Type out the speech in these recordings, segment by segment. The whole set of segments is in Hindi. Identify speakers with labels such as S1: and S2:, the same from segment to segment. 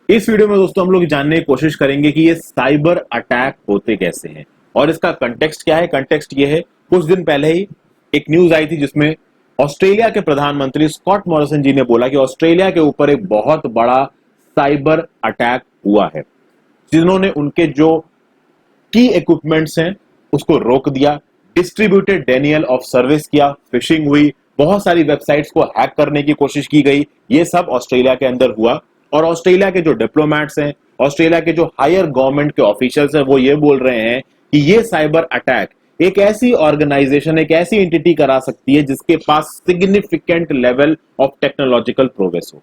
S1: इस वीडियो में दोस्तों हम लोग जानने की कोशिश करेंगे कि ये साइबर अटैक होते कैसे हैं और इसका कंटेक्स्ट क्या है। कंटेक्स्ट ये है, कुछ दिन पहले ही एक न्यूज आई थी जिसमें ऑस्ट्रेलिया के प्रधानमंत्री स्कॉट मॉरिसन जी ने बोला कि ऑस्ट्रेलिया के ऊपर एक बहुत बड़ा साइबर अटैक हुआ है, जिन्होंने उनके जो की इक्विपमेंट्स हैं उसको रोक दिया, डिस्ट्रीब्यूटेड डेनियल ऑफ सर्विस किया, फिशिंग हुई, बहुत सारी वेबसाइट्स को हैक करने की कोशिश की गई। ये सब ऑस्ट्रेलिया के अंदर हुआ और ऑस्ट्रेलिया के जो डिप्लोमैट्स हैं, ऑस्ट्रेलिया के जो हायर गवर्नमेंट के ऑफिशियल्स हैं, वो ये बोल रहे हैं कि ये साइबर अटैक एक ऐसी ऑर्गेनाइजेशन, एक ऐसी एंटिटी करा सकती है जिसके पास significant level of technological progress हो।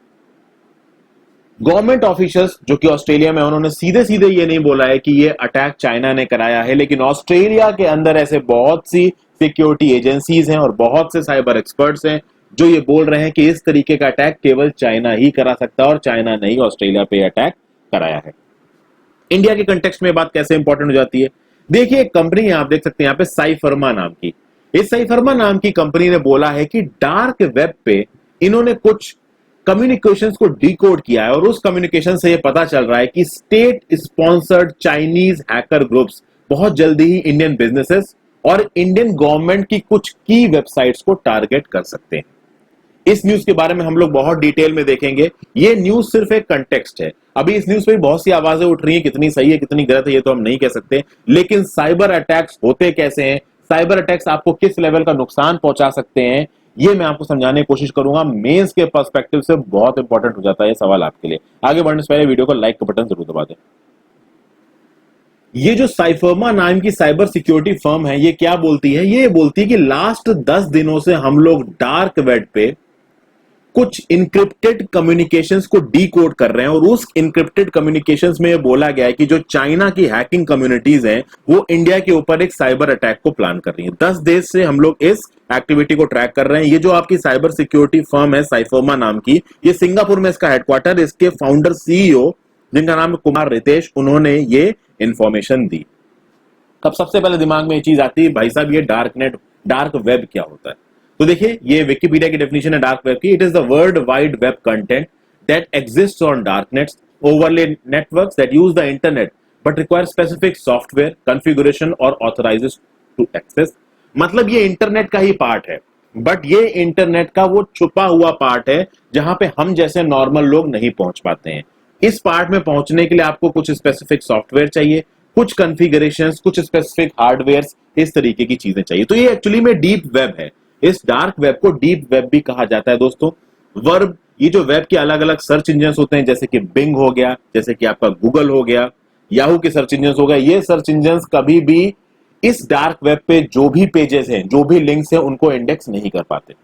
S1: गवर्नमेंट ऑफिशियल्स जो कि ऑस्ट्रेलिया में, उन्होंने सीधे सीधे ये नहीं बोला है कि ये अटैक चाइना ने कराया है, लेकिन ऑस्ट्रेलिया के अंदर ऐसे बहुत सी सिक्योरिटी एजेंसीज हैं और बहुत से साइबर एक्सपर्ट्स हैं जो ये बोल रहे हैं कि इस तरीके का अटैक केवल चाइना ही करा सकता है और चाइना ने ही ऑस्ट्रेलिया पे अटैक कराया है। इंडिया के कंटेक्स्ट में बात कैसे इंपॉर्टेंट हो जाती है, देखिए एक कंपनी आप देख सकते हैं यहाँ पे साइफर्मा नाम की। इस साइफर्मा नाम की कंपनी ने बोला है कि डार्क वेब पे इन्होंने कुछ कम्युनिकेशंस को डिकोड किया है और उस कम्युनिकेशन से ये पता चल रहा है कि state sponsored Chinese hacker groups बहुत जल्दी ही इंडियन बिजनेसेस और इंडियन गवर्नमेंट की कुछ की वेबसाइट्स को टारगेट कर सकते हैं। इस न्यूज के बारे में हम लोग बहुत डिटेल में देखेंगे। ये न्यूज सिर्फ एक कंटेक्स्ट है। अभी इस न्यूज पे बहुत सी आवाजें उठ रही हैं, कितनी सही है कितनी गलत है ये तो हम नहीं कह सकते, लेकिन साइबर अटैक्स होते कैसे हैं, साइबर अटैक्स आपको किस लेवल का नुकसान पहुंचा सकते हैं, ये मैं आपको समझाने की कोशिश करूंगा। मेंस के पर्सपेक्टिव से बहुत इंपॉर्टेंट हो जाता है ये सवाल आपके लिए। आगे बढ़ने से पहले वीडियो को लाइक का बटन जरूर दबा दें। ये जो साइफर्मा नाम की साइबर सिक्योरिटी फर्म है, ये क्या बोलती है, ये बोलती है कि लास्ट 10 दिनों से हम लोग डार्क वेब पे कुछ इनक्रिप्टेड कम्युनिकेशंस को डीकोड कर रहे हैं और उस इनक्रिप्टेड कम्युनिकेशंस में ये बोला गया है कि जो चाइना की हैकिंग कम्युनिटीज हैं वो इंडिया के ऊपर एक साइबर अटैक को प्लान कर रही हैं। 10 देश से हम लोग इस एक्टिविटी को ट्रैक कर रहे हैं। ये जो आपकी साइबर सिक्योरिटी फर्म है साइफर्मा नाम की, ये सिंगापुर में इसका हेडक्वार्टर, इसके फाउंडर सीईओ जिनका नाम है कुमार रितेश, उन्होंने ये इंफॉर्मेशन दी। अब सबसे पहले दिमाग में ये चीज आती है, भाई साहब ये डार्क नेट, डार्क वेब क्या होता है। तो देखिए ये विकिपीडिया की डेफिनेशन है डार्क वेब की। It is the world wide web content that exists on darknets, overlay networks that use the internet but require specific software configuration और ऑथराइजेस टू एक्सेस। मतलब ये इंटरनेट का ही पार्ट है, बट ये इंटरनेट का वो छुपा हुआ पार्ट है जहां पे हम जैसे नॉर्मल लोग नहीं पहुंच पाते हैं। इस पार्ट में पहुंचने के लिए आपको कुछ स्पेसिफिक सॉफ्टवेयर चाहिए, कुछ कॉन्फ़िगरेशंस, कुछ स्पेसिफिक हार्डवेयर, इस तरीके की चीजें चाहिए। तो ये एक्चुअली में डीप वेब है। इस डार्क वेब को डीप वेब भी कहा जाता है दोस्तों। वर्ब, ये जो वेब के अलग अलग सर्च इंजन होते हैं, जैसे कि बिंग हो गया, जैसे कि आपका गूगल हो गया, याहू के सर्च इंजन हो गया, ये सर्च इंजन कभी भी इस डार्क वेब पे जो भी पेजेस हैं, जो भी लिंक्स हैं, उनको इंडेक्स नहीं कर पाते।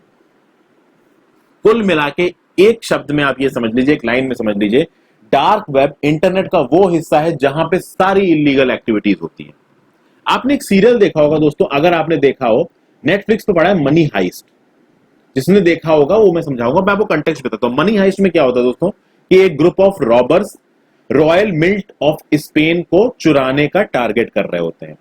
S1: कुल मिला के एक शब्द में आप ये समझ लीजिए, एक लाइन में समझ लीजिए, डार्क वेब इंटरनेट का वो हिस्सा है जहां पे सारी इलीगल एक्टिविटीज होती है। आपने एक सीरियल देखा होगा दोस्तों, अगर आपने देखा हो, नेटफ्लिक्स पे पड़ा है मनी हाइस्ट। जिसने देखा होगा वो मैं समझाऊंगा, मैं आपको कंटेक्स्ट बताता हूं। मनी हाइस्ट में क्या होता है दोस्तों कि एक group of robbers royal mint of Spain को चुराने का टारगेट कर रहे होते हैं।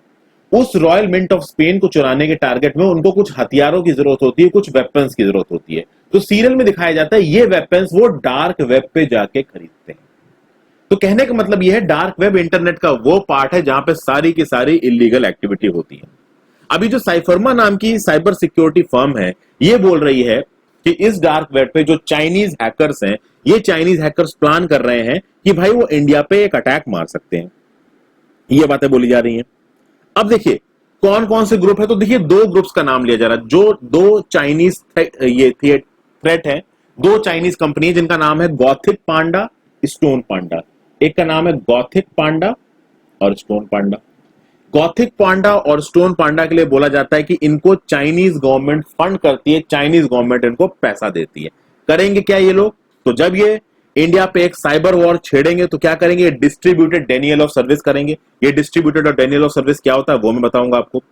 S1: उस रॉयल मिंट ऑफ स्पेन को चुराने के टारगेट में उनको कुछ हथियारों की जरूरत होती है, कुछ वेपन्स की जरूरत होती है। तो सीरियल में दिखाया जाता है ये वेपन्स वो डार्क वेब पे जाके खरीदते हैं। तो कहने का मतलब यह है डार्क वेब इंटरनेट का वो पार्ट है जहां पे सारी की सारी इलीगल एक्टिविटी होती है। अभी जो साइफर्मा नाम की साइबर सिक्योरिटी फर्म है, ये बोल रही है कि इस डार्क वेब पे जो चाइनीज हैकर्स हैं, ये चाइनीज हैकर्स प्लान कर रहे हैं कि भाई वो इंडिया पे एक अटैक मार सकते हैं। ये बातें बोली जा रही हैं। अब देखिए कौन कौन से ग्रुप है, तो देखिए दो ग्रुप्स का नाम लिया जा रहा है, जो दो चाइनीज ये थ्रेट है, दो चाइनीज कंपनी जिनका नाम है गॉथिक पांडा, स्टोन पांडा। एक का नाम है गॉथिक पांडा और स्टोन पांडा। गॉथिक पांडा और स्टोन पांडा के लिए बोला जाता है कि इनको चाइनीज गवर्नमेंट फंड करती है, चाइनीज गवर्नमेंट इनको पैसा देती है। करेंगे क्या ये लोग, तो जब ये इंडिया पे एक साइबर वॉर छेड़ेंगे तो क्या करेंगे, डिस्ट्रीब्यूटेड डेनियल ऑफ सर्विस करेंगे। ये डिस्ट्रीब्यूटेड और डेनियल ऑफ सर्विस क्या होता है वो मैं बताऊंगा आपको।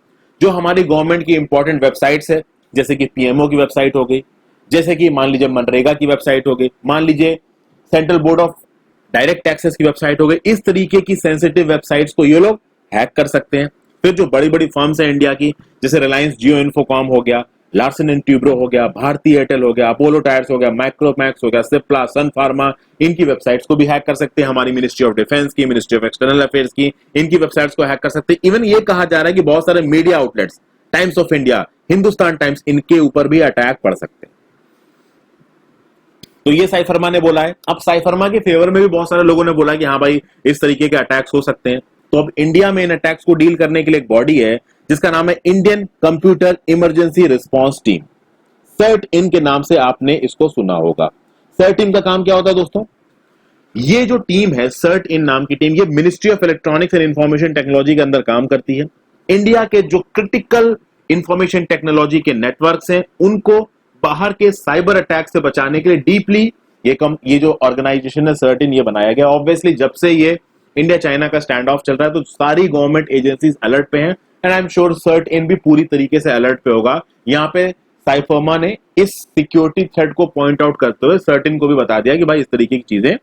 S1: जो हमारी गवर्नमेंट की इंपॉर्टेंट वेबसाइट्स है, जैसे कि पीएमओ की वेबसाइट हो गई, जैसे कि मान लीजिए मनरेगा की वेबसाइट हो गई, मान लीजिए central board of direct taxes की वेबसाइट हो गई, इस तरीके की सेंसिटिव वेबसाइट्स को ये लोग हैक कर सकते हैं। फिर जो बड़ी बड़ी फर्म्स हैं इंडिया की, जैसे रिलायंस जियो इन्फोकॉम हो गया, लार्सन एंड ट्यूब्रो हो गया, भारती एयरटेल हो गया, अपोलो टायर्स हो गया, माइक्रोमैक्स हो गया, सिप्ला, सन फार्मा, इनकी वेबसाइट्स को भी हैक कर सकते हैं। हमारी मिनिस्ट्री ऑफ डिफेंस की, मिनिस्ट्री ऑफ एक्सटर्नल अफेयर्स की, इनकी वेबसाइट्स को हैक कर सकते हैं। इवन ये कहा जा रहा है कि बहुत सारे media outlets, times of India, Hindustan times, इनके ऊपर भी अटैक पड़ सकते हैं। तो ये साइफरमा ने बोला है। अब साइफरमा के फेवर में भी बहुत सारे लोगों ने बोला कि हाँ भाई इस तरीके के अटैक्स हो सकते हैं। तो अब इंडिया में इन अटैक्स को डील करने के लिए एक बॉडी है जिसका नाम है Indian computer emergency response team, CERT In के नाम से आपने इसको सुना होगा। सर्ट इन का काम क्या होता है दोस्तों? ये जो टीम है सर्ट इन नाम की टीम, ये ministry of electronics and information technology के अंदर काम करती है। इंडिया के जो क्रिटिकल इंफॉर्मेशन टेक्नोलॉजी के नेटवर्क्स हैं उनको बाहर के साइबर अटैक से बचाने के लिए डीपली ये जो ऑर्गेनाइजेशन है सर्ट इन, ये बनाया गया। ऑब्वियसली जब से ये इंडिया चाइना का स्टैंड ऑफ चल रहा है तो सारी गवर्नमेंट एजेंसीज अलर्ट पे हैं, and I am sure CERT In भी पूरी तरीके से अलर्ट पे होगा। यहाँ पे साइफर्मा ने इस सिक्योरिटी थ्रेट को पॉइंट आउट करते हुए सर्ट इन को भी बता दिया कि भाई इस तरीके की चीजें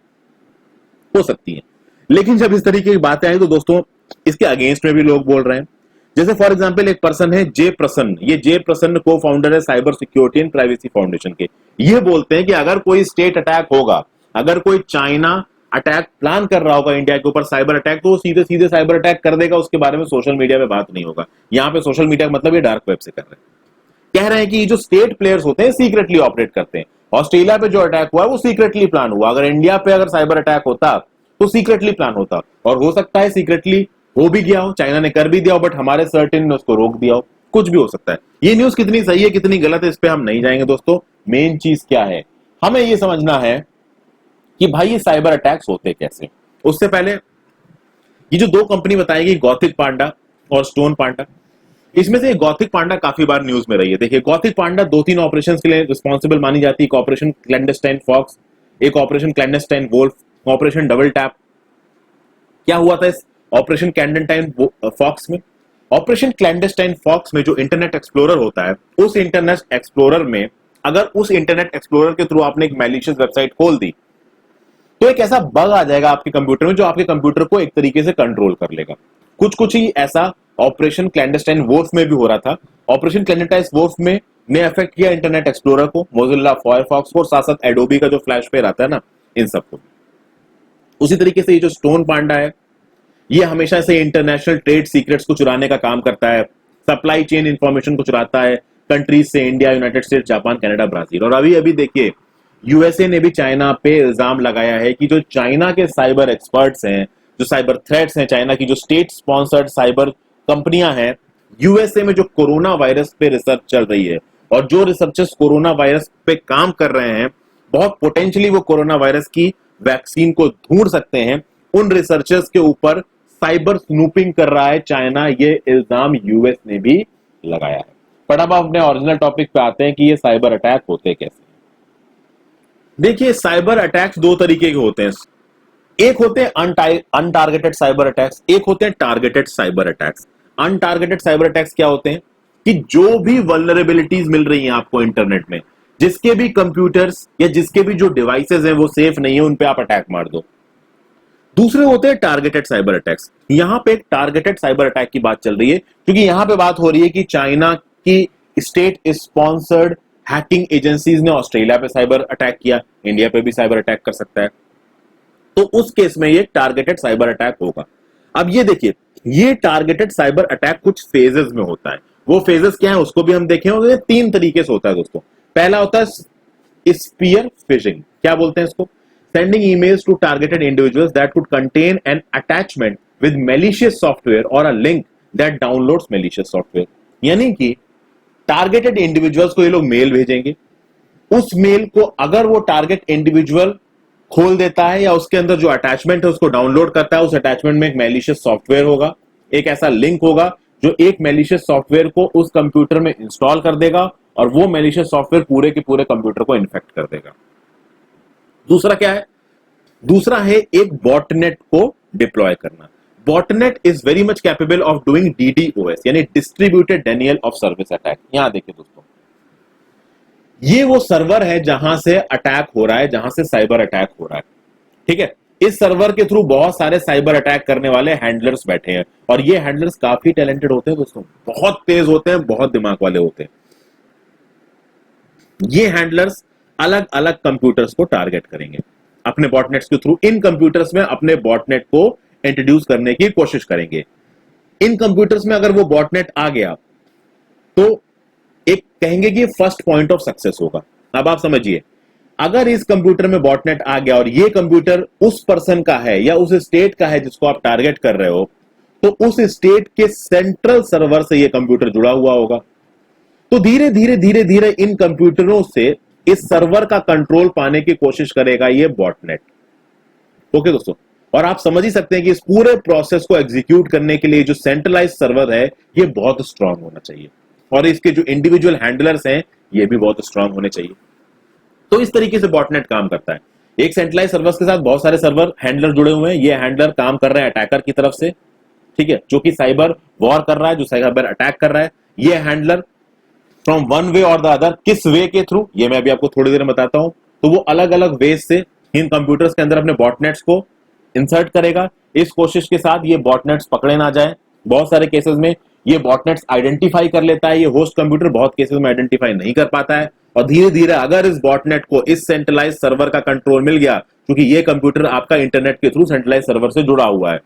S1: हो सकती हैं। लेकिन जब इस तरीके की बातें आई तो दोस्तों इसके अगेंस्ट में भी लोग बोल रहे हैं। जैसे फॉर एग्जांपल एक पर्सन है जे प्रसन्न, ये जे प्रसन्न को फाउंडर है cyber security and privacy foundation के। ये बोलते हैं कि अगर कोई स्टेट अटैक होगा, अगर कोई चाइना अटैक प्लान कर रहा होगा इंडिया के ऊपर साइबर अटैक, तो वो सीधे सीधे साइबर अटैक कर देगा, उसके बारे में सोशल मीडिया पे बात नहीं होगा। यहाँ पे सोशल मीडिया का मतलब ये डार्क वेब से कर रहे हैं। कह रहे हैं कि जो स्टेट प्लेयर्स होते हैं सीक्रेटली ऑपरेट करते हैं। ऑस्ट्रेलिया पे जो अटैक हुआ वो सीक्रेटली प्लान हुआ, अगर इंडिया पे अगर साइबर अटैक होता तो सीक्रेटली प्लान होता, और हो सकता है सीक्रेटली हो भी गया हो, चाइना ने कर भी दिया हो, बट हमारे सर्टेन ने उसको रोक दिया हो, कुछ भी हो सकता है। ये न्यूज कितनी सही है कितनी गलत है इस पे हम नहीं जाएंगे दोस्तों। मेन चीज क्या है, हमें ये समझना है कि भाई ये साइबर अटैक्स होते कैसे। उससे पहले ये जो दो कंपनी बताई गई, गौतिक पांडा और स्टोन पांडा, इसमें से गौतिक पांडा काफी बार न्यूज में रही है। देखिए गौतिक पांडा 2-3 ऑपरेशंस के लिए रिस्पॉन्सिबल मानी जाती है। एक ऑपरेशन क्लैंडस्टाइन फॉक्स, एक operation clandestine wolf, operation double tap. क्या हुआ था इस ऑपरेशन क्लैंडस्टाइन फॉक्स में? ऑपरेशन क्लैंडस्टाइन फॉक्स में जो इंटरनेट एक्सप्लोरर होता है, उस इंटरनेट एक्सप्लोरर में अगर उस इंटरनेट एक्सप्लोरर के थ्रू आपने एक मैलिशियस वेबसाइट खोल दी तो एक ऐसा बग आ जाएगा आपके कंप्यूटर में जो आपके कंप्यूटर को एक तरीके से कंट्रोल कर लेगा। कुछ ही ऐसा ऑपरेशन क्लैंडस्टाइन वोल्फ में भी हो रहा था। ऑपरेशन क्लैंडस्टाइन वोल्फ में ने अफेक्ट किया इंटरनेट एक्सप्लोरर को, मोजिल्ला फायरफॉक्स को, और साथ साथ एडोबी का जो फ्लैश फेयर आता है ना, इन सबको। उसी तरीके से ये जो स्टोन पांडा है ये हमेशा से इंटरनेशनल ट्रेड सीक्रेट्स को चुराने का काम करता है, सप्लाई चेन इंफॉर्मेशन को चुराता है कंट्रीज से, India, United states, Japan, Canada, Brazil. और अभी अभी देखिए यूएसए ने भी चाइना पे इल्जाम लगाया है कि जो चाइना के साइबर एक्सपर्ट्स हैं, जो साइबर थ्रेट्स हैं, चाइना की जो स्टेट स्पॉन्सर्ड साइबर कंपनियां हैं, यूएसए में जो कोरोना वायरस पे रिसर्च चल रही है, और जो रिसर्चर्स कोरोना वायरस पे काम कर रहे हैं, बहुत पोटेंशियली वो कोरोना वायरस की वैक्सीन को ढूंढ सकते हैं, उन रिसर्चर्स के ऊपर साइबर स्नूपिंग कर रहा है चाइना। ये इल्जाम यूएस ने भी लगाया है। पर अब अपने ओरिजिनल टॉपिक पे आते हैं कि ये साइबर अटैक होते कैसे। देखिए साइबर अटैक्स दो तरीके के होते हैं, एक होते हैं अनटारगेटेड साइबर अटैक्स, एक होते हैं targeted cyber attacks. Untargeted cyber attacks क्या होते हैं कि जो भी वल्नरेबिलिटीज मिल रही हैं आपको इंटरनेट में, जिसके भी कंप्यूटर्स या जिसके भी जो डिवाइसेस हैं वो सेफ नहीं है, उन पे आप अटैक मार दो। दूसरे होते हैं टारगेटेड साइबर अटैक्स। यहां पे एक टारगेटेड साइबर अटैक की बात चल रही है क्योंकि यहां पे बात हो रही है कि चाइना की स्टेट स्पॉन्सर्ड हैकिंग एजेंसीज ने ऑस्ट्रेलिया पे साइबर अटैक किया, इंडिया पे भी साइबर अटैक कर सकता है, तो उस केस में ये टारगेटेड साइबर अटैक होगा। अब ये देखिए, ये टारगेटेड साइबर अटैक कुछ फेजेस में होता है। वो फेजेस क्या है उसको भी हम देखें, और ये 3 तरीके से होता है दोस्तों। पहला होता है स्पीयर फिशिंग। क्या बोलते हैं इसको? Sending emails to targeted individuals that could contain an attachment with malicious software और a link that downloads malicious software. यानी कि टारगेटेड इंडिविजुअल्स को ये लोग मेल भेजेंगे, उस मेल को अगर वो टारगेट इंडिविजुअल खोल देता है या उसके अंदर जो अटैचमेंट है उसको डाउनलोड करता है, उस अटैचमेंट में एक मैलिशियस सॉफ्टवेयर होगा, एक ऐसा लिंक होगा जो एक मैलिशियस सॉफ्टवेयर को उस कंप्यूटर में इंस्टॉल कर देगा, और वो मैलिशियस सॉफ्टवेयर पूरे के पूरे कंप्यूटर को इन्फेक्ट कर देगा। दूसरा क्या है? दूसरा है एक बॉटनेट को डिप्लॉय करना। Botnet is very much capable of doing DDoS, यानी distributed denial of service attack. यहां देखिए दोस्तों, ये वो सर्वर है जहां से अटैक हो रहा है, जहां से साइबर अटैक हो रहा है, ठीक है। इस सर्वर के थ्रू बहुत सारे साइबर अटैक करने वाले हैंडलर्स बैठे हैं, और ये हैंडलर्स काफी टैलेंटेड होते हैं दोस्तों, बहुत तेज होते हैं, बहुत दिमाग वाले होते हैं। ये हैंडलर्स अलग अलग कंप्यूटर्स को टारगेट करेंगे अपने बॉटनेट्स के थ्रू। इन कंप्यूटर्स में अपने बॉटनेट को इंट्रोड्यूस करने की कोशिश करेंगे। इन कंप्यूटर्स में अगर वो बॉटनेट आ गया तो एक कहेंगे कि फर्स्ट पॉइंट ऑफ सक्सेस होगा। अब आप समझिए, अगर इस कंप्यूटर में बॉटनेट आ गया और ये कंप्यूटर उस पर्सन का है या उस स्टेट का है जिसको आप टारगेट कर रहे हो, तो उस स्टेट के सेंट्रल सर्वर से ये कंप्यूटर जुड़ा हुआ होगा। तो धीरे धीरे धीरे धीरे इन कंप्यूटरों से इस सर्वर का कंट्रोल पाने की कोशिश करेगा ये बॉटनेट। ओके दोस्तों, और आप समझ ही सकते हैं कि इस पूरे प्रोसेस को एग्जीक्यूट करने के लिए जो सेंट्रलाइज सर्वर है ये बहुत स्ट्रांग होना चाहिए, और इसके जो इंडिविजुअल हैंडलर्स हैं ये भी बहुत स्ट्रांग होने चाहिए। तो इस तरीके से बॉटनेट काम करता है। एक सेंट्रलाइज सर्वर्स के साथ बहुत सारे सर्वर हैंडलर जुड़े हुए हैं। ये हैंडलर काम कर रहे हैं अटैकर की तरफ से, ठीक है, जो कि साइबर वॉर कर रहा है, जो साइबर अटैक कर रहा है। ये हैंडलर फ्रॉम वन वे और द अदर, किस वे के थ्रू ये मैं अभी आपको थोड़ी देर में बताता हूं। तो वो अलग अलग वे से इन कंप्यूटर्स के अंदर अपने बॉटनेट्स को इंसर्ट करेगा, इस कोशिश के साथ ये बॉटनेट्स पकड़े ना जाए। बहुत सारे केसेस में ये बॉटनेट्स आइडेंटिफाई कर लेता है ये होस्ट कंप्यूटर, बहुत केसेस में आइडेंटिफाई नहीं कर पाता है। और धीरे धीरे अगर इस बॉटनेट को इस सेंट्रलाइज सर्वर का कंट्रोल मिल गया, क्योंकि ये कंप्यूटर आपका इंटरनेट के थ्रू सेंट्रलाइज सर्वर से जुड़ा हुआ है,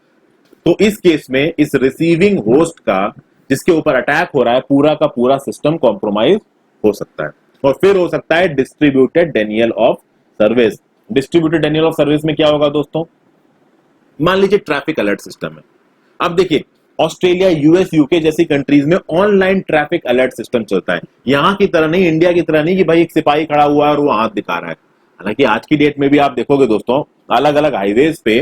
S1: तो इस केस में इस रिसीविंग होस्ट का जिसके ऊपर अटैक हो रहा है पूरा का पूरा सिस्टम कॉम्प्रोमाइज हो सकता है। और फिर हो सकता है distributed denial of service. Distributed denial of service में क्या होगा दोस्तों, मान लीजिए ट्रैफिक अलर्ट सिस्टम है। अब देखिए, ऑस्ट्रेलिया, यूएस, यूके जैसी कंट्रीज में ऑनलाइन ट्रैफिक अलर्ट सिस्टम चलता है। यहां की तरह नहीं, इंडिया की तरह नहीं कि भाई एक सिपाही खड़ा हुआ है और वो हाथ दिखा रहा है। हालांकि आज की डेट में भी आप देखोगे दोस्तों, अलग अलग हाईवेज पे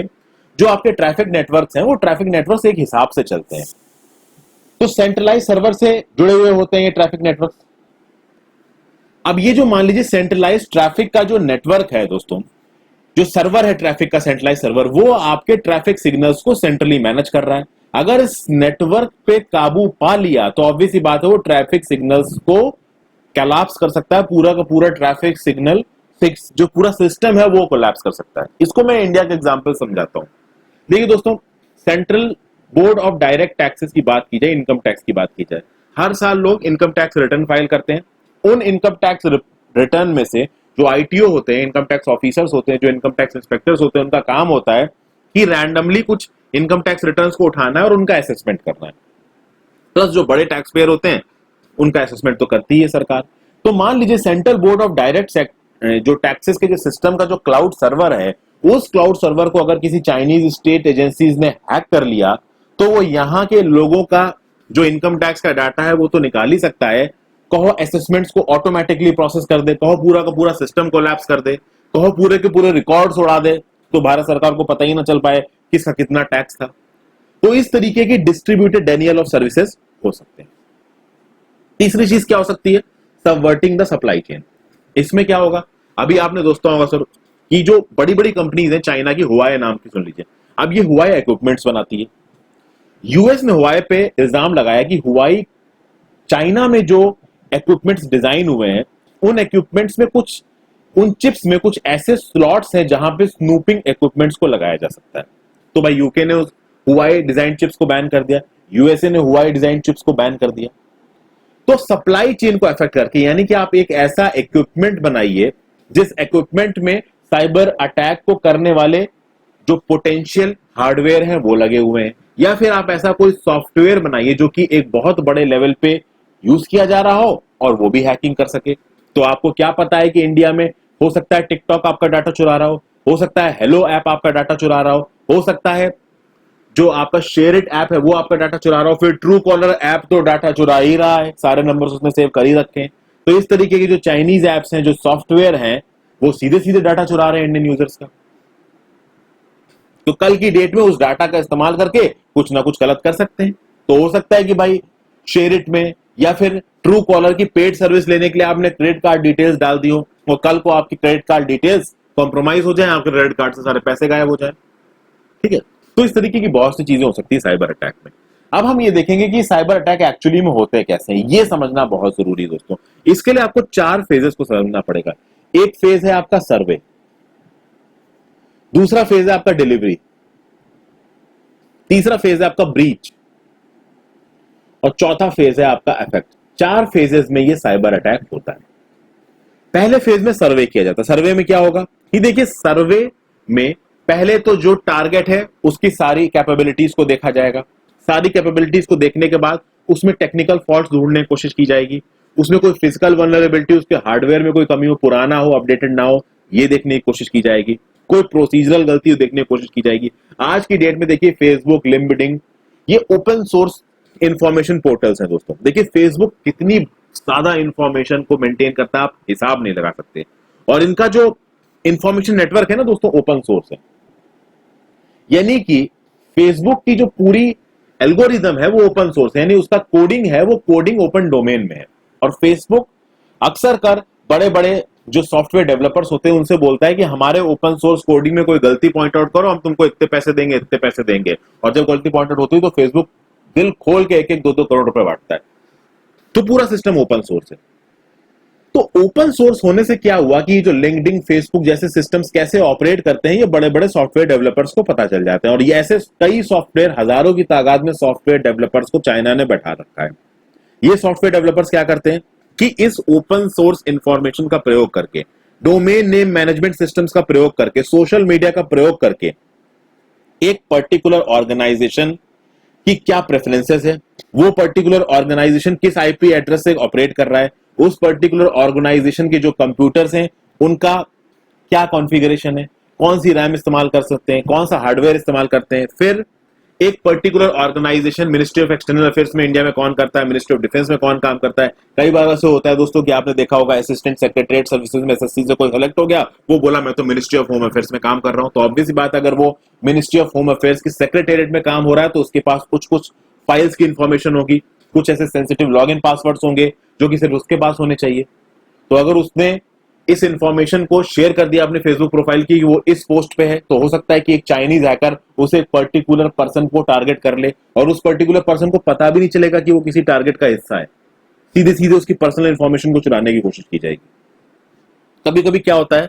S1: जो आपके ट्रैफिक नेटवर्क्स हैं वो ट्रैफिक नेटवर्क्स एक हिसाब से चलते हैं। तो सेंट्रलाइज सर्वर से जुड़े हुए होते हैं ये ट्रैफिक नेटवर्क। अब ये जो मान लीजिए सेंट्रलाइज ट्रैफिक का जो नेटवर्क है दोस्तों, जो सर्वर है ट्रैफिक का सेंट्रलाइज सर्वर, वो आपके ट्रैफिक सिग्नल्स को सेंट्रली मैनेज कर रहा है। अगर इस नेटवर्क पे काबू पा लिया तो ऑब्वियस सी बात है वो ट्रैफिक सिग्नल्स को कोलैप्स कर सकता है। पूरा का पूरा ट्रैफिक सिग्नल फिक्स जो पूरा सिस्टम है वो कोलैप्स कर सकता है। इसको मैं इंडिया के एग्जांपल समझाता हूं। देखिए दोस्तों, central board of direct taxes की बात की जाए, इनकम टैक्स की बात की जाए, हर साल लोग इनकम टैक्स रिटर्न फाइल करते हैं। उन इनकम टैक्स रिटर्न में से जो आईटीओ होते हैं, इनकम टैक्स ऑफिसर्स होते हैं, जो इनकम टैक्स इंस्पेक्टर्स होते हैं, उनका काम होता है कि रैंडमली कुछ इनकम टैक्स रिटर्न्स को उठाना है और उनका असेसमेंट करना है। प्लस जो बड़े टैक्स पेयर होते हैं उनका असेसमेंट तो करती है सरकार। तो मान लीजिए सेंट्रल बोर्ड ऑफ डायरेक्ट जो टैक्सेस के जो सिस्टम का जो क्लाउड सर्वर है, उस क्लाउड सर्वर को अगर किसी चाइनीज स्टेट एजेंसीज ने हैक कर लिया तो वो यहाँ के लोगों का जो इनकम टैक्स का डाटा है वो तो निकाल ही सकता है, कहो असेसमेंट्स को ऑटोमेटिकली प्रोसेस कर दे, कहो पूरा का पूरा सिस्टम कोलैप्स कर दे, कहो पूरे के पूरे रिकॉर्ड्स उड़ा दे, तो भारत सरकार को पता ही ना चल पाए किसका कितना टैक्स था। तो इस तरीके की डिस्ट्रीब्यूटेड डेनियल ऑफ सर्विसेज हो सकते हैं। तीसरी चीज क्या हो सकती है, सबवर्टिंग द सप्लाई चेन। इसमें क्या होगा, अभी आपने दोस्तों होगा सर कि जो बड़ी बड़ी कंपनीज हैं, चाइना की हुआई नाम की सुन लीजिए। अब ये हुआई इक्विपमेंट्स बनाती है। यूएस ने हुआई पे इल्जाम लगाया कि हुआई चाइना में जो इक्विपमेंट्स डिजाइन हुए हैं उन इक्विपमेंट्स में कुछ, उन चिप्स में कुछ ऐसे स्लॉट्स हैं जहां पे स्नूपिंग इक्विपमेंट्स को लगाया जा सकता है। तो भाई यूके ने उस हुआई डिजाइन चिप्स को बैन कर दिया, यूएसए ने हुआई डिजाइन चिप्स को बैन कर दिया। तो सप्लाई चेन को अफेक्ट करके, यानी कि आप एक ऐसा इक्विपमेंट बनाइए जिस इक्विपमेंट में साइबर अटैक को करने वाले जो पोटेंशियल हार्डवेयर हैं वो लगे हुए हैं, या फिर आप ऐसा कोई सॉफ्टवेयर बनाइए जो कि एक बहुत बड़े लेवल पे यूज किया जा रहा हो और वो भी हैकिंग कर सके। तो आपको क्या पता है कि इंडिया में हो सकता है टिकटॉक आपका डाटा चुरा रहा हो सकता है हेलो ऐप आपका डाटा चुरा रहा हो सकता है जो आपका शेयर इट ऐप है वो आपका डाटा चुरा रहा हो, फिर ट्रू कॉलर ऐप तो डाटा चुरा ही रहा है, सारे नंबर्स उसने सेव कर ही रखे हैं। तो इस तरीके के जो चाइनीज ऐप्स हैं, जो सॉफ्टवेयर हैं, वो सीधे सीधे डाटा चुरा रहे हैं इंडियन यूजर्स का। तो कल की डेट में उस डाटा का इस्तेमाल करके कुछ ना कुछ गलत कर सकते हैं। तो हो सकता है कि भाई शेयर इट में या फिर ट्रू कॉलर की पेड सर्विस लेने के लिए आपने क्रेडिट कार्ड डिटेल्स डाल दी हो और कल को आपकी क्रेडिट कार्ड डिटेल्स कॉम्प्रोमाइज हो जाए, आपके क्रेडिट कार्ड से सारे पैसे गायब हो जाए। ठीक है, तो इस तरीके की बहुत सी चीजें हो सकती है साइबर अटैक में। अब हम ये देखेंगे कि साइबर अटैक एक्चुअली में होते कैसे हैं, ये समझना बहुत जरूरी है दोस्तों। इसके लिए आपको 4 फेजेस को समझना पड़ेगा। एक फेज है आपका सर्वे, दूसरा फेज है आपका डिलीवरी, तीसरा फेज है आपका ब्रीच और चौथा फेज है आपका इफेक्ट। 4 फेजेस में ये साइबर अटैक होता है। पहले फेज में सर्वे किया जाता है। सर्वे में क्या होगा कि देखिए, सर्वे में पहले तो जो टारगेट है उसकी सारी कैपेबिलिटीज को देखा जाएगा। सारी कैपेबिलिटीज को देखने के बाद उसमें टेक्निकल फॉल्ट ढूंढने की कोशिश की जाएगी। उसमें कोई फिजिकल वल्नरेबिलिटी, उसके हार्डवेयर में कोई कमी हो, पुराना हो, अपडेटेड ना हो, ये देखने की कोशिश की जाएगी। कोई प्रोसीजरल गलती हो, देखने की कोशिश की जाएगी। आज की डेट में देखिए, फेसबुक, लिंक्डइन, ये ओपन सोर्स इंफॉर्मेशन पोर्टल्स हैं दोस्तों। देखिए फेसबुक कितनी ज्यादा इंफॉर्मेशन को मेंटेन करता है, आप हिसाब नहीं लगा सकते। और इनका जो इंफॉर्मेशन नेटवर्क है ना दोस्तों, ओपन सोर्स है। यानी कि फेसबुक की जो पूरी एल्गोरिदम है वो ओपन सोर्स है, यानी उसका कोडिंग है वो कोडिंग ओपन डोमेन में है। और फेसबुक अक्सर कर बड़े बड़े जो सॉफ्टवेयर डेवलपर्स होते हैं उनसे बोलता है कि हमारे ओपन सोर्स कोडिंग में कोई गलती पॉइंट आउट करो, हम तुमको इतने पैसे देंगे, इतने पैसे देंगे। और जब गलती पॉइंट आउट होती है तो फेसबुक दिल खोल के 1-1, 2-2 करोड़ रुपए बांटता है। तो पूरा सिस्टम ओपन सोर्स है। तो ओपन सोर्स होने से क्या हुआ कि जो लिंक्डइन, फेसबुक जैसे सिस्टम्स कैसे ऑपरेट करते हैं, ये बड़े बड़े सॉफ्टवेयर डेवलपर्स को पता चल जाते हैं। और ये ऐसे कई सॉफ्टवेयर, हजारों की तादाद में सॉफ्टवेयर डेवलपर्स को चाइना ने बैठा रखा है। ये सॉफ्टवेयर डेवलपर्स क्या करते हैं कि इस ओपन सोर्स इंफॉर्मेशन का प्रयोग करके, डोमेन नेम मैनेजमेंट सिस्टम्स का प्रयोग करके, सोशल मीडिया का प्रयोग करके एक पर्टिकुलर ऑर्गेनाइजेशन की क्या प्रेफरेंसेस है, वो पर्टिकुलर ऑर्गेनाइजेशन किस आईपी एड्रेस से ऑपरेट कर रहा है, उस पर्टिकुलर ऑर्गेनाइजेशन के जो कंप्यूटर्स हैं उनका क्या कॉन्फ़िगरेशन है, कौन सी रैम इस्तेमाल कर सकते हैं, कौन सा हार्डवेयर इस्तेमाल करते हैं। फिर एक particular organisation, ministry of external affairs में इंडिया में कौन करता है, मिनिस्ट्री ऑफ डिफेंस में कौन काम करता है। कई बार ऐसे होता है दोस्तों कि आपने देखा होगा असिस्टेंट सेक्रेटरीट सर्विसेज में एसएससी से कोई सेलेक्ट हो गया, वो बोला मैं तो मिनिस्ट्री ऑफ होम अफेयर्स में काम कर रहा हूं। तो ऑब्वियस बात, अगर वो मिनिस्ट्री ऑफ होम अफेयर्स की सेक्रेटेरिएट में काम हो रहा है तो उसके पास कुछ कुछ फाइल्स की इंफॉर्मेशन होगी, कुछ ऐसे सेंसिटिव लॉग इन पासवर्ड्स होंगे जो कि सिर्फ उसके पास होने चाहिए। तो अगर उसने इस इंफॉर्मेशन को शेयर कर दिया अपने फेसबुक प्रोफाइल की, वो इस पोस्ट पे है, तो हो सकता है कि एक चाइनीज हैकर उसे एक पर्टिकुलर पर्सन को टारगेट कर ले और उस पर्टिकुलर पर्सन को पता भी नहीं चलेगा कि वो किसी टारगेट का हिस्सा है। सीधे सीधे उसकी पर्सनल इंफॉर्मेशन को चुराने की कोशिश की जाएगी। कभी कभी क्या होता है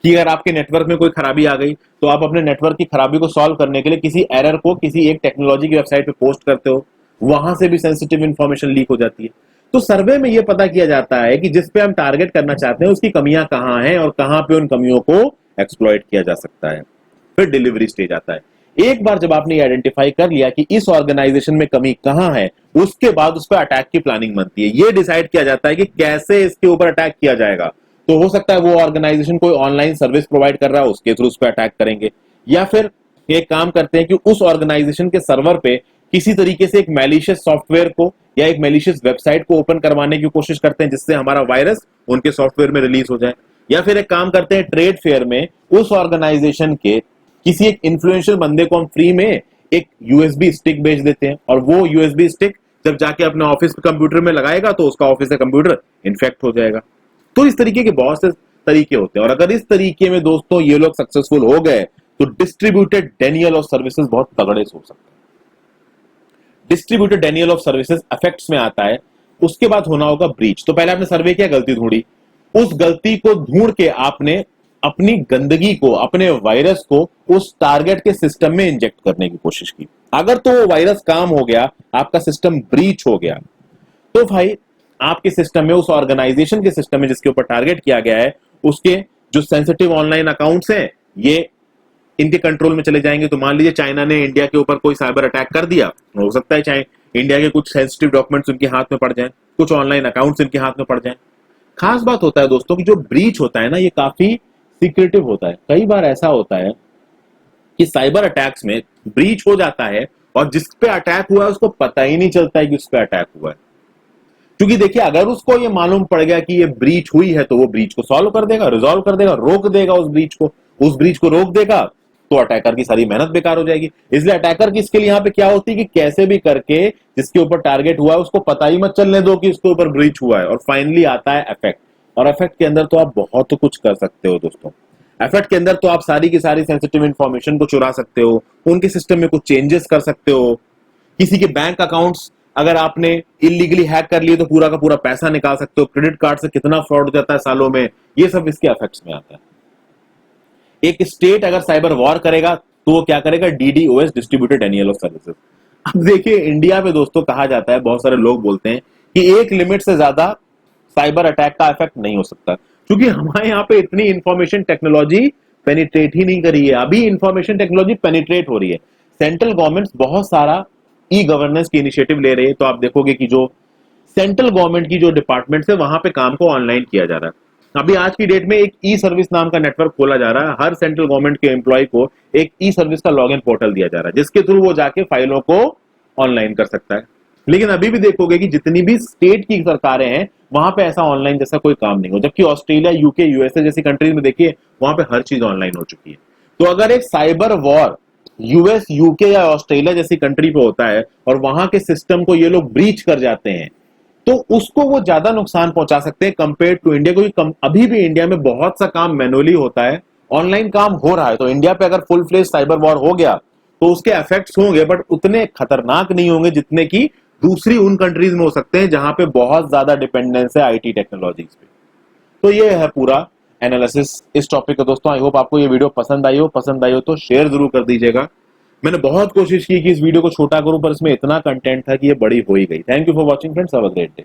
S1: कि अगर आपके नेटवर्क में कोई खराबी आ गई तो आप अपने नेटवर्क की खराबी को सॉल्व करने के लिए किसी एरर को किसी एक टेक्नोलॉजी की वेबसाइट पे पोस्ट करते हो, वहां से भी सेंसिटिव इंफॉर्मेशन लीक हो जाती है। तो सर्वे में यह पता किया जाता है कि जिस पे हम टारगेट करना चाहते हैं उसकी कमियां कहां हैं और कहां पे उन कमियों को एक्सप्लॉइट किया जा सकता है। फिर डिलीवरी स्टेज आता है। एक बार जब आपने आइडेंटिफाई कर लिया कि इस ऑर्गेनाइजेशन में कमी कहां है, उसके बाद उस पर अटैक की प्लानिंग बनती है। यह डिसाइड किया जाता है कि कैसे इसके ऊपर अटैक किया जाएगा। तो हो सकता है वो ऑर्गेनाइजेशन कोई ऑनलाइन सर्विस प्रोवाइड कर रहा है, उसके थ्रू उस पर अटैक करेंगे, या फिर एक काम करते हैं कि उस ऑर्गेनाइजेशन के सर्वर पे किसी तरीके से एक मैलिशियस सॉफ्टवेयर को या एक मैलिशियस वेबसाइट को ओपन करवाने की कोशिश करते हैं जिससे हमारा वायरस उनके सॉफ्टवेयर में रिलीज हो जाए। या फिर एक काम करते हैं, ट्रेड फेयर में उस ऑर्गेनाइजेशन के किसी एक इन्फ्लुएंशियल बंदे को हम फ्री में एक यूएसबी स्टिक बेच देते हैं, और वो यूएसबी स्टिक जब जाके अपने ऑफिस के कंप्यूटर में लगाएगा तो उसका ऑफिस का कंप्यूटर इन्फेक्ट हो जाएगा। तो इस तरीके के बहुत से तरीके होते हैं, और अगर इस तरीके में दोस्तों ये लोग सक्सेसफुल हो गए तो डिस्ट्रीब्यूटेड डेनियल ऑफ सर्विसेज बहुत तगड़े से हो सकते हैं। Distributed denial of services effects में आता है। उसके बाद होना होगा ब्रीच। तो पहले आपने सर्वे किया, गलती ढूंढी, उस गलती को ढूंढ के आपने अपनी गंदगी को, अपने वायरस को उस टारगेट के सिस्टम में इंजेक्ट करने की कोशिश की। अगर तो वो वायरस काम हो गया, आपका सिस्टम ब्रीच हो गया, तो भाई आपके सिस्टम में, उस ऑर्गेनाइजेशन के सिस्टम में जिसके ऊपर टारगेट किया गया है, उसके जो सेंसिटिव ऑनलाइन अकाउंट्स हैं ये इनके कंट्रोल में चले जाएंगे। तो मान लीजिए चाइना ने इंडिया के ऊपर कोई साइबर अटैक कर दिया, हो सकता है चाहे इंडिया के कुछ सेंसिटिव डॉक्यूमेंट्स उनके हाथ में पड़ जाएं, कुछ ऑनलाइन अकाउंट्स इनके हाथ में पड़ जाएं। खास बात होता है दोस्तों कि जो ब्रीच होता है ना, ये काफी सीक्रेटिव होता है। कई बार ऐसा होता है कि साइबर अटैक्स में ब्रीच हो जाता है और जिस पे अटैक हुआ है उसको पता ही नहीं चलता है कि उस पे अटैक हुआ है। क्योंकि देखिए, अगर उसको ये मालूम पड़ गया कि ये ब्रीच हुई है तो वो ब्रीच को सॉल्व कर देगा, रिजॉल्व कर देगा, रोक देगा उस ब्रीच को रोक देगा, तो अटैकर की सारी मेहनत बेकार हो जाएगी। इसलिए अटैकर की स्किल यहाँ पे क्या होती है कि कैसे भी करके जिसके ऊपर टारगेट हुआ है उसको पता ही मत चलने दो कि उसके ऊपर ब्रीच हुआ है। और फाइनली आता है इफेक्ट, और इफेक्ट के अंदर तो आप बहुत कुछ कर सकते हो दोस्तों। इफेक्ट के अंदर तो आप सारी की सारी सेंसिटिव इंफॉर्मेशन को चुरा सकते हो, उनके सिस्टम में कुछ चेंजेस कर सकते हो, किसी के बैंक अकाउंट्स अगर आपने इलीगली हैक कर लिए तो पूरा का पूरा पैसा निकाल सकते हो, क्रेडिट कार्ड से कितना फ्रॉड हो जाता है सालों में, ये सब इसके इफेक्ट्स में आता है। एक स्टेट अगर साइबर वॉर करेगा तो वो क्या करेगा, DDoS, distributed denial of services. अब देखिए, इंडिया में दोस्तों कहा जाता है, बहुत सारे लोग बोलते हैं कि एक लिमिट से ज्यादा साइबर अटैक का इफेक्ट नहीं हो सकता। क्योंकि हमारे यहाँ पे इतनी इंफॉर्मेशन टेक्नोलॉजी पेनिट्रेट ही नहीं करी है। अभी इंफॉर्मेशन टेक्नोलॉजी पेनिट्रेट हो रही है। सेंट्रल गवर्नमेंट बहुत सारा ई गवर्नेंस की इनिशिएटिव ले रही है, तो आप देखोगे कि जो सेंट्रल गवर्नमेंट की जो डिपार्टमेंट है वहां पे काम को ऑनलाइन किया जा रहा है। अभी आज की डेट में एक ई सर्विस नाम का नेटवर्क खोला जा रहा है, हर सेंट्रल गवर्नमेंट के एम्प्लॉय को एक ई सर्विस का लॉगिन पोर्टल दिया जा रहा है, जिसके थ्रू वो जाके फाइलों को ऑनलाइन कर सकता है। लेकिन अभी भी देखोगे कि जितनी भी स्टेट की सरकारें हैं वहां पे ऐसा ऑनलाइन जैसा कोई काम नहीं हो, जबकि ऑस्ट्रेलिया, यूके, यूएसए जैसी कंट्रीज में देखिए वहां पे हर चीज ऑनलाइन हो चुकी है। तो अगर एक साइबर वॉर यूएस, यूके या ऑस्ट्रेलिया जैसी कंट्री पे होता है और वहां के सिस्टम को ये लोग ब्रीच कर जाते हैं, तो उसको वो ज्यादा नुकसान पहुंचा सकते हैं कंपेयर टू इंडिया, क्योंकि अभी भी इंडिया में बहुत सा काम मैनुअली होता है, ऑनलाइन काम हो रहा है। तो इंडिया पे अगर फुल फ्लेज साइबर वॉर हो गया तो उसके इफेक्ट्स होंगे, बट उतने खतरनाक नहीं होंगे जितने की दूसरी उन कंट्रीज में हो सकते हैं जहां पे बहुत ज्यादा डिपेंडेंस है आईटी टेक्नोलॉजीज पे। तो ये है पूरा एनालिसिस इस टॉपिक का। दोस्तों आई होप आपको ये वीडियो पसंद आई हो तो शेयर जरूर कर दीजिएगा। मैंने बहुत कोशिश की कि इस वीडियो को छोटा करूं, पर इसमें इतना कंटेंट था कि ये बड़ी हो ही गई। Thank you for watching friends, have a great day.